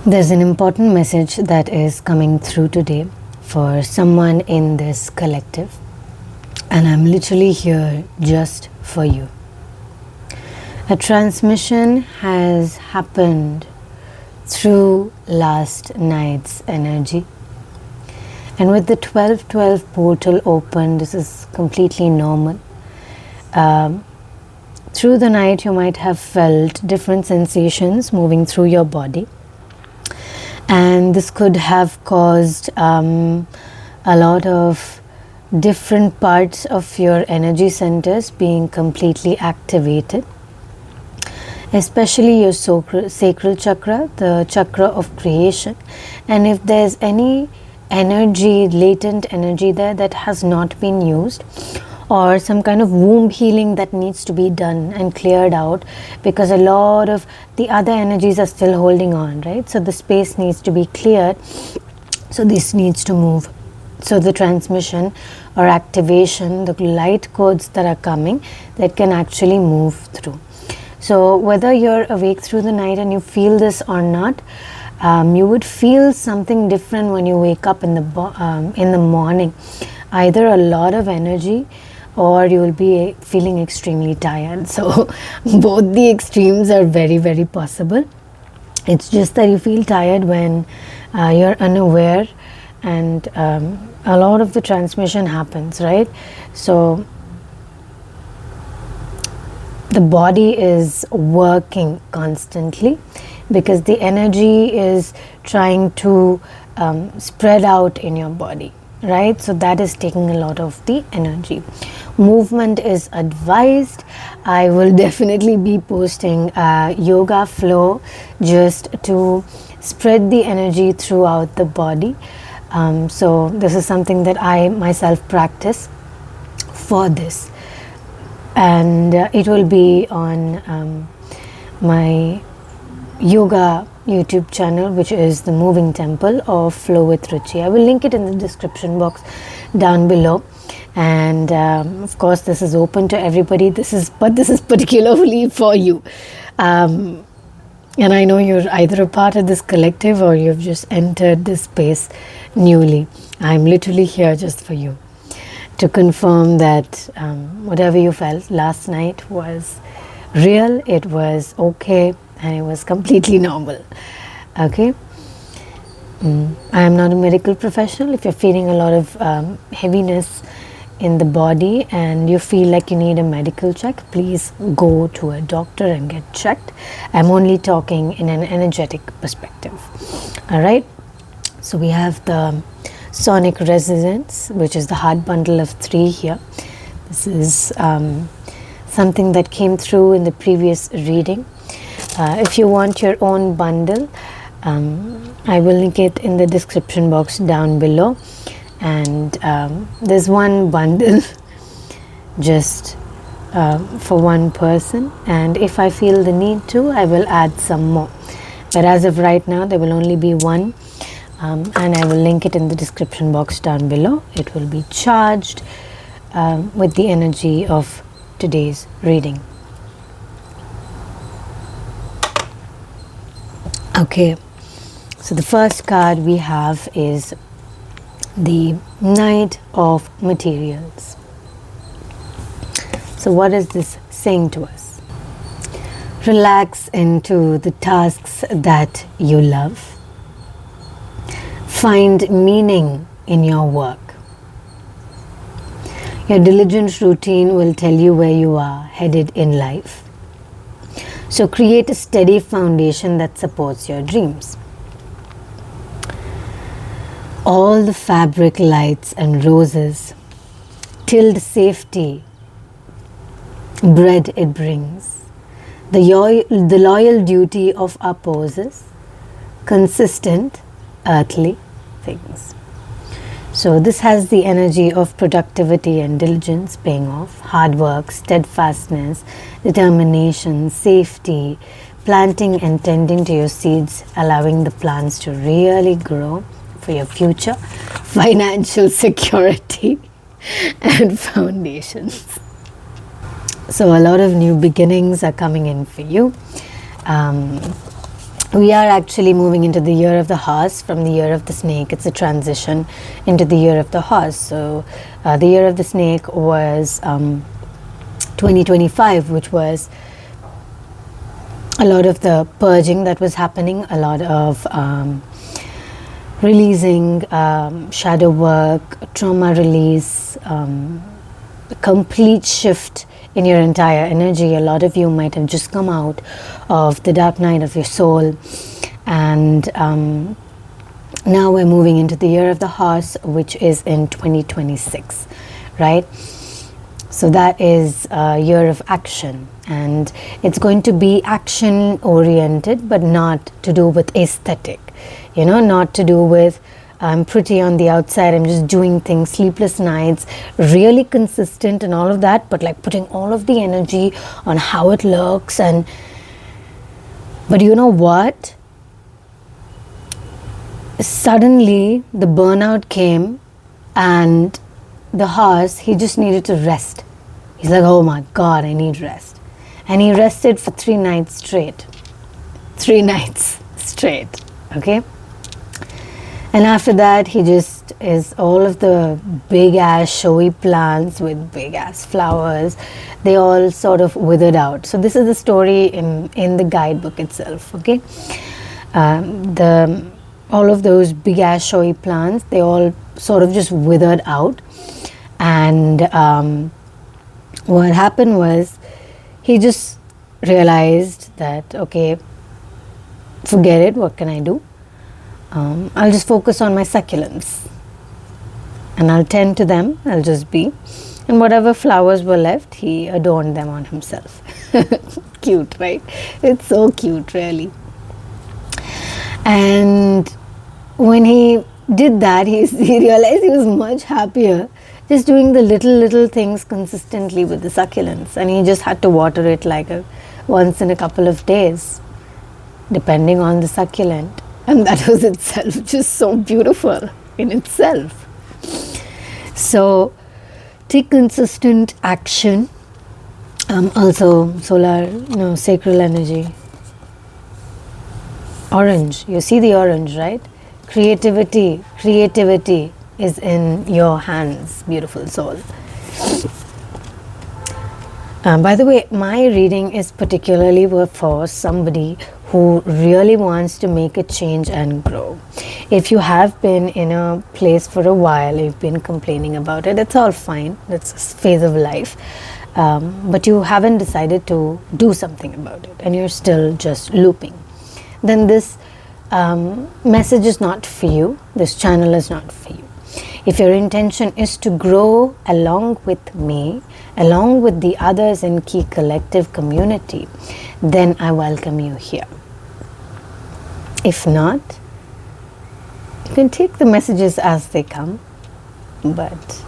There's an important message that is coming through today for someone in this collective, and I'm literally here just for you. A transmission has happened through last night's energy, and with the 12-12 portal open, this is completely normal. Through the night you might have felt different sensations moving through your body, and this could have caused a lot of different parts of your energy centers being completely activated, especially your sacral chakra, the chakra of creation. And if there's any energy, latent energy there that has not been used, or some kind of womb healing that needs to be done and cleared out, because a lot of the other energies are still holding on, right? So the space needs to be cleared, so this needs to move. So the transmission or activation, the light codes that are coming, that can actually move through. So whether you're awake through the night and you feel this or not, you would feel something different when you wake up in the morning. Either a lot of energy, or you will be feeling extremely tired. So both the extremes are very, very possible. It's just that you feel tired when you're unaware, and a lot of the transmission happens, right? So the body is working constantly because the energy is trying to spread out in your body, right? So that is taking a lot of the energy. Movement is advised. I will definitely be posting a yoga flow just to spread the energy throughout the body. So this is something that I myself practice for this, and it will be on my yoga YouTube channel, which is the Moving Temple of Flow with Ruchi. I will link it in the description box down below. And of course this is open to everybody. This is particularly for you. And I know you're either a part of this collective or you've just entered this space newly. I'm literally here just for you, to confirm that whatever you felt last night was real, it was okay, and it was completely normal. Okay? I am not a medical professional. If you're feeling a lot of heaviness in the body and you feel like you need a medical check, please go to a doctor and get checked. I'm only talking in an energetic perspective. All right? So we have the sonic resonance, which is the heart bundle of 3 here. This is something that came through in the previous reading. If you want your own bundle, I will link it in the description box down below. And there's one bundle just for one person, and if I feel the need to, I will add some more. But as of right now, there will only be one, and I will link it in the description box down below. It will be charged with the energy of today's reading. Okay, so the first card we have is the Knight of Materials. So what is this saying to us? Relax into the tasks that you love. Find meaning in your work. Your diligent routine will tell you where you are headed in life. So create a steady foundation that supports your dreams. All the fabric lights and roses, tilled safety, bread it brings. The loyal duty of our poses, consistent earthly things. So this has the energy of productivity and diligence paying off, hard work, steadfastness, determination, safety, planting and tending to your seeds, allowing the plants to really grow for your future, financial security and foundations. So a lot of new beginnings are coming in for you. we are actually moving into the year of the horse from the year of the snake. It's a transition into the year of the horse. So the year of the snake was 2025, which was a lot of the purging that was happening, a lot of releasing, shadow work, trauma release, complete shift in your entire energy. A lot of you might have just come out of the dark night of your soul, and now we're moving into the year of the horse, which is in 2026, right? So that is a year of action, and it's going to be action oriented, but not to do with aesthetic, you know, not to do with I'm pretty on the outside, I'm just doing things, sleepless nights, really consistent and all of that, but like putting all of the energy on how it looks. And but you know what? Suddenly the burnout came, and the horse, he just needed to rest. He's like, oh my God, I need rest. And he rested for 3 nights straight. 3 nights straight, okay? And after that, he just is all of the big ass showy plants with big ass flowers, they all sort of withered out. So this is the story in the guidebook itself, okay? All of those big ass showy plants, they all sort of just withered out. And what happened was, he just realized that, okay, forget it, what can I do? I'll just focus on my succulents, and I'll tend to them, I'll just be. And whatever flowers were left, he adorned them on himself. Cute, right? It's so cute, really. And when he did that, he realized he was much happier just doing the little things consistently with the succulents. And he just had to water it like once in a couple of days, depending on the succulent. And that was itself just so beautiful in itself. So take consistent action. Also solar, sacral energy. Orange, you see the orange, right? Creativity is in your hands, beautiful soul. By the way, my reading is particularly for somebody who really wants to make a change and grow. If you have been in a place for a while, you've been complaining about it, it's all fine, that's a phase of life. But you haven't decided to do something about it, and you're still just looping. Then this message is not for you, this channel is not for you. If your intention is to grow along with me, along with the others in Key Collective community, then I welcome you here. If not, you can take the messages as they come, but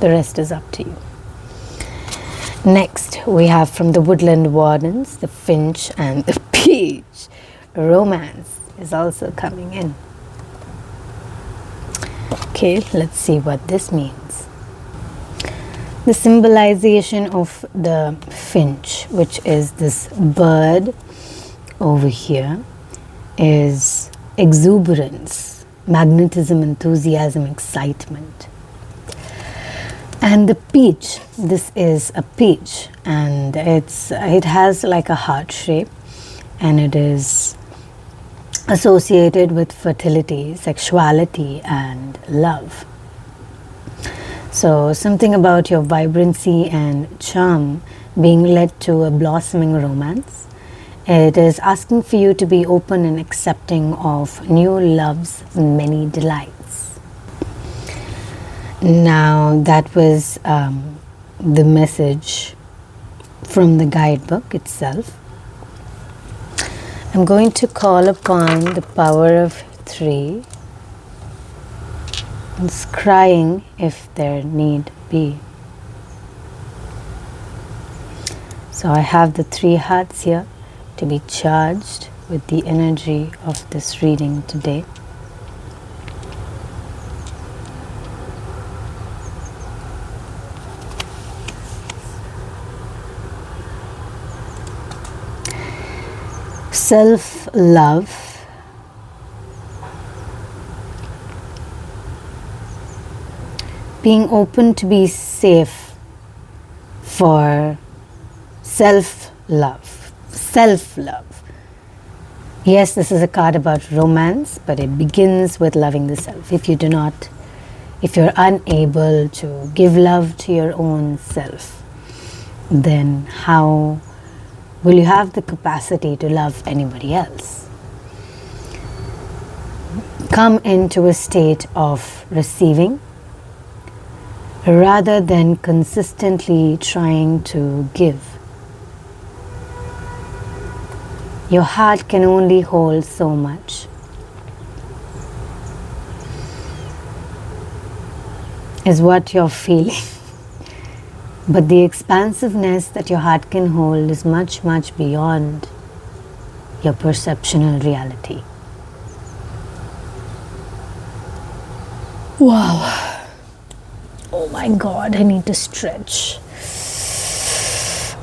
the rest is up to you. Next, we have from the Woodland Wardens, the Finch and the Peach. Romance is also coming in. Okay, let's see what this means. The symbolization of the finch, which is this bird over here, is exuberance, magnetism, enthusiasm, excitement. And the peach, this is a peach, and it has like a heart shape, and it is associated with fertility, sexuality, and love. So something about your vibrancy and charm being led to a blossoming romance. It is asking for you to be open and accepting of new love's many delights. Now that was the message from the guidebook itself. I'm going to call upon the power of 3, and scrying if there need be. So I have the 3 hearts here to be charged with the energy of this reading today. self-love being open to be safe for self-love. Self-love. Yes, this is a card about romance, but it begins with loving the self. If you're unable to give love to your own self, then how will you have the capacity to love anybody else? Come into a state of receiving rather than consistently trying to give. Your heart can only hold so much. Is what you're feeling. But the expansiveness that your heart can hold is much, much beyond your perceptual reality. Wow. Oh my God, I need to stretch.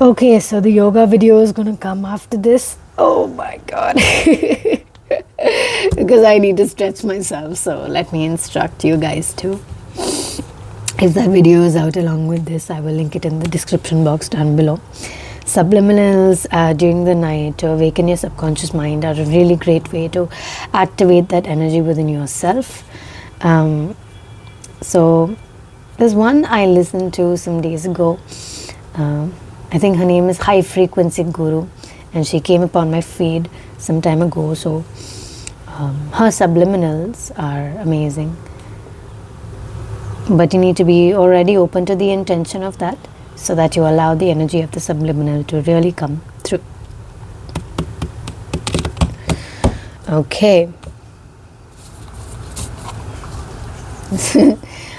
Okay, so the yoga video is going to come after this. Oh my God. Because I need to stretch myself, so let me instruct you guys too. If that video is out along with this, I will link it in the description box down below. Subliminals during the night to awaken your subconscious mind are a really great way to activate that energy within yourself. So there's one I listened to some days ago. I think her name is High Frequency Guru, and she came upon my feed some time ago. So her subliminals are amazing. But you need to be already open to the intention of that, so that you allow the energy of the subliminal to really come through. Okay.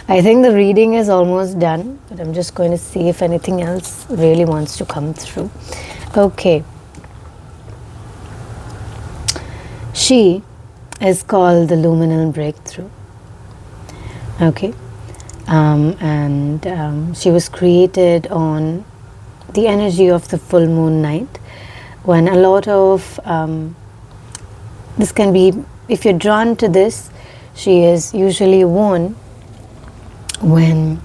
I think the reading is almost done, but I'm just going to see if anything else really wants to come through. Okay. She is called the Luminal Breakthrough. Okay. She was created on the energy of the full moon night, when a lot of this can be, if you're drawn to this, she is usually worn when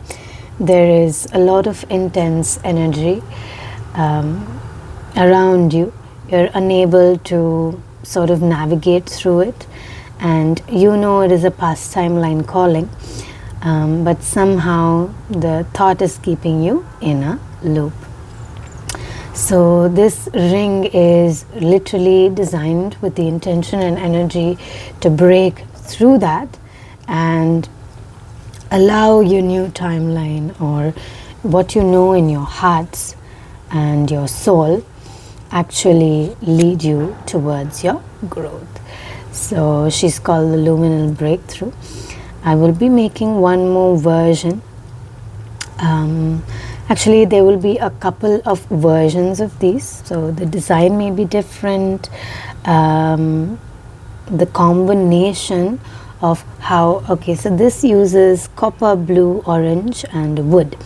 there is a lot of intense energy around you. You're unable to sort of navigate through it, and you know it is a past timeline calling. But somehow the thought is keeping you in a loop. So this ring is literally designed with the intention and energy to break through that and allow your new timeline, or what you know in your hearts and your soul, actually lead you towards your growth. So she's called the Luminal Breakthrough. I will be making one more version. Actually, there will be a couple of versions of these, so the design may be different. The combination of how, okay, so this uses copper, blue, orange and wood.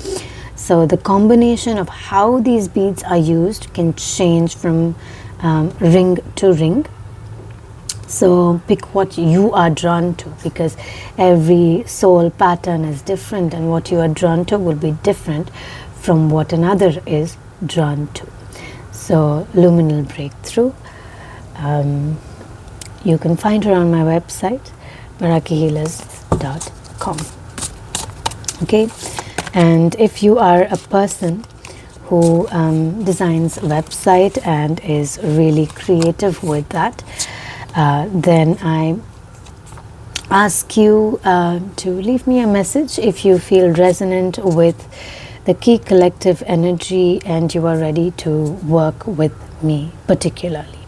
So the combination of how these beads are used can change from ring to ring. So pick what you are drawn to, because every soul pattern is different, and what you are drawn to will be different from what another is drawn to. So Luminal Breakthrough, you can find her on my website, merakihealers.com. Okay, and if you are a person who designs a website and is really creative with that, then I ask you to leave me a message if you feel resonant with the key collective energy and you are ready to work with me particularly.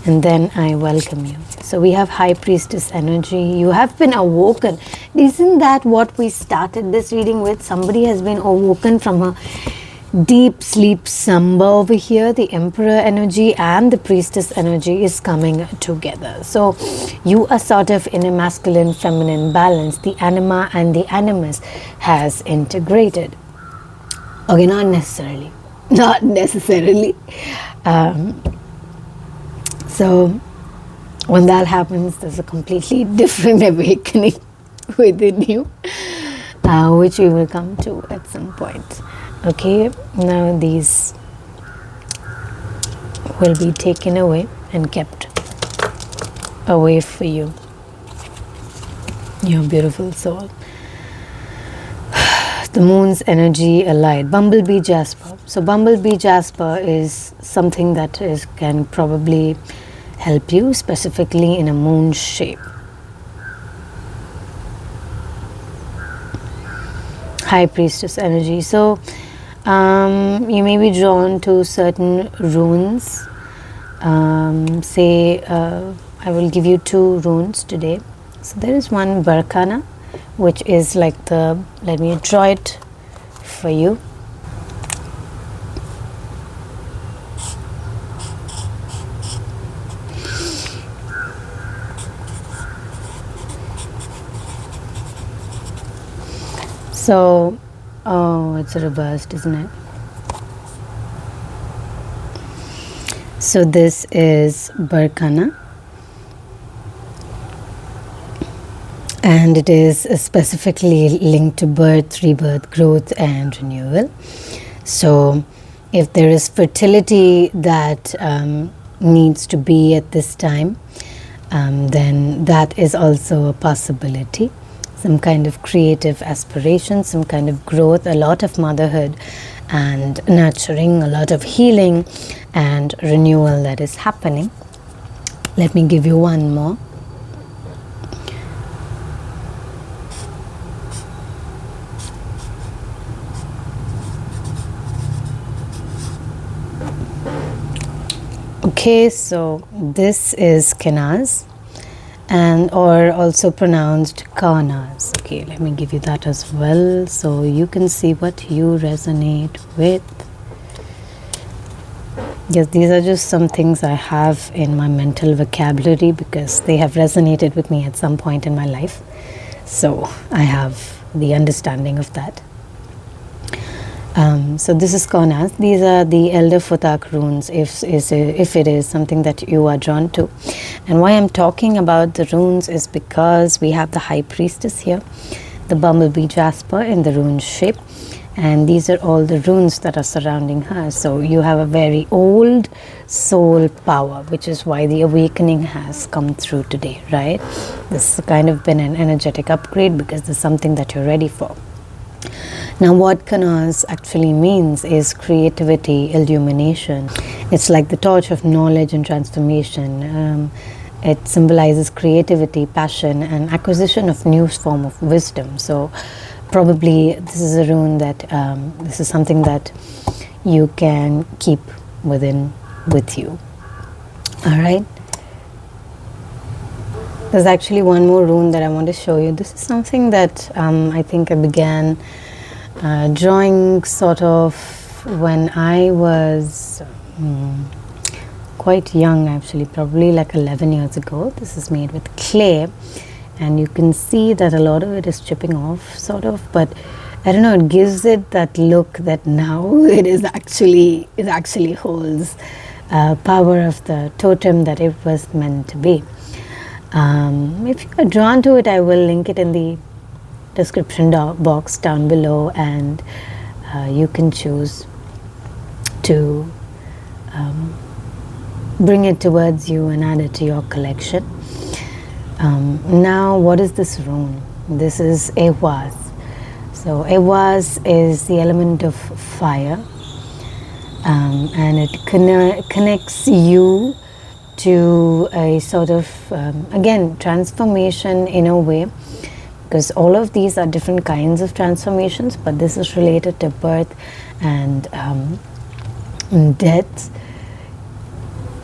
And then I welcome you. So we have High Priestess energy. You have been awoken. Isn't that what we started this reading with? Somebody has been awoken from a deep sleep slumber over here. The Emperor energy and the Priestess energy is coming together. So you are sort of in a masculine feminine balance. The anima and the animus has integrated. Okay, not necessarily. So when that happens, there's a completely different awakening within you, which we will come to at some point. Okay, now these will be taken away and kept away for you, your beautiful soul. The moon's energy allied, bumblebee jasper. So bumblebee jasper is something that can probably help you specifically in a moon shape. High priestess energy. So you may be drawn to certain runes. I will give you 2 runes today. So there is one Barkana, which is like let me draw it for you. So, oh, it's reversed, isn't it? So this is Barkana, and it is specifically linked to birth, rebirth, growth, and renewal. So if there is fertility that needs to be at this time, then that is also a possibility. Some kind of creative aspiration, some kind of growth, a lot of motherhood and nurturing, a lot of healing and renewal that is happening. Let me give you one more. Okay, so this is Kenaz, and or also pronounced Kanas. Okay, let me give you that as well so you can see what you resonate with. Yes, these are just some things I have in my mental vocabulary because they have resonated with me at some point in my life. So I have the understanding of that. So this is Konas. These are the Elder Futak runes if it is something that you are drawn to. And why I'm talking about the runes is because we have the High Priestess here, the Bumblebee Jasper in the rune shape, and these are all the runes that are surrounding her. So you have a very old soul power, which is why the awakening has come through today, right? This has kind of been an energetic upgrade because there's something that you're ready for. Now what Kanas actually means is creativity, illumination. It's like the torch of knowledge and transformation. It symbolizes creativity, passion, and acquisition of new form of wisdom. So probably this is a rune that, this is something that you can keep with you. Alright. There's actually one more rune that I want to show you. This is something that I think I began drawing sort of when I was quite young, actually, probably like 11 years ago. This is made with clay, and you can see that a lot of it is chipping off, sort of, but I don't know, it gives it that look that now it actually holds power of the totem that it was meant to be. If you are drawn to it, I will link it in the description box down below, and you can choose to bring it towards you and add it to your collection. Now, what is this rune? This is Ehwaz. So Ehwaz is the element of fire, and it connects you to a sort of, again, transformation in a way, because all of these are different kinds of transformations, but this is related to birth and death.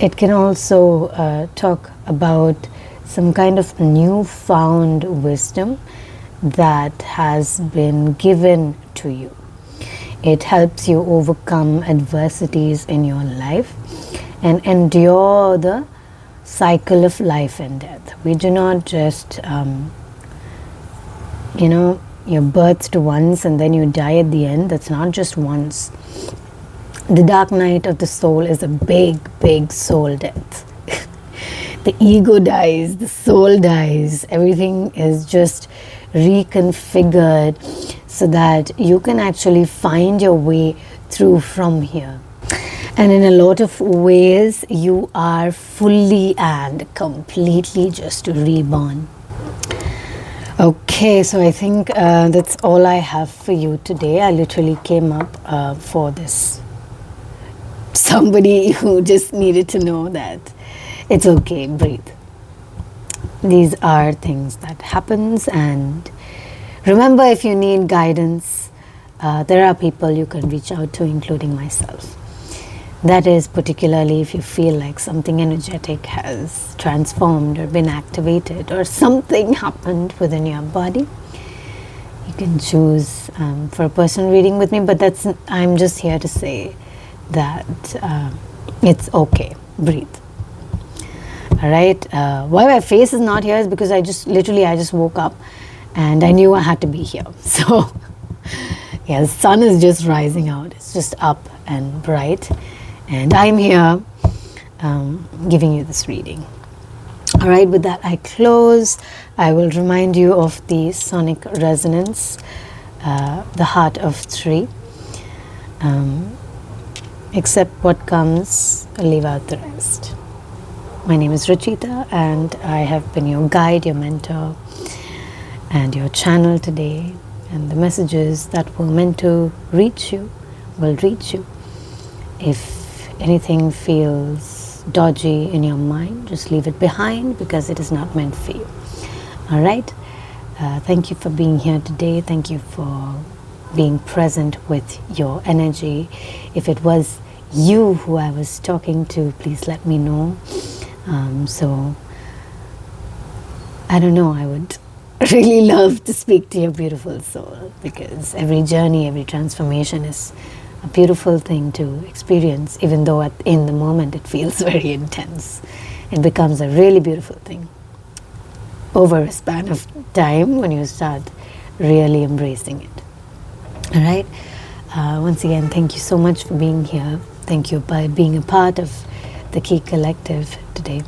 It can also talk about some kind of newfound wisdom that has been given to you. It helps you overcome adversities in your life and endure the cycle of life and death. We do not just you're birthed once and then you die at the end. That's not just once. The dark night of the soul is a big soul death. the ego dies, the soul dies, everything is just reconfigured so that you can actually find your way through from here. And in a lot of ways, you are fully and completely just reborn. Okay, so I think that's all I have for you today. I literally came up for this. Somebody who just needed to know that it's okay, breathe. These are things that happens, and remember, if you need guidance, there are people you can reach out to, including myself. That is particularly if you feel like something energetic has transformed or been activated or something happened within your body. You can choose for a personal reading with me, but I'm just here to say that it's okay. Breathe. All right. Why my face is not here is because I just woke up and I knew I had to be here. So yeah, the sun is just rising out. It's just up and bright. And I'm here giving you this reading. All right, with that I close. I will remind you of the sonic resonance, the heart of 3. Accept what comes, leave out the rest. My name is Ruchita, and I have been your guide, your mentor, and your channel today. And the messages that were meant to reach you will reach you. If anything feels dodgy in your mind, just leave it behind because it is not meant for you. All right. Thank you for being here today. Thank you for being present with your energy. If it was you who I was talking to, please let me know. So I don't know, I would really love to speak to your beautiful soul, because every journey, every transformation is a beautiful thing to experience, even though in the moment it feels very intense. It becomes a really beautiful thing over a span of time when you start really embracing it. All right. Once again, thank you so much for being here. Thank you by being a part of the Key Collective today.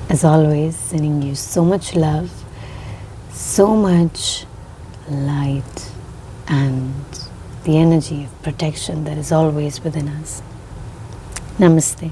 As always, sending you so much love, so much light, and the energy of protection that is always within us. Namaste.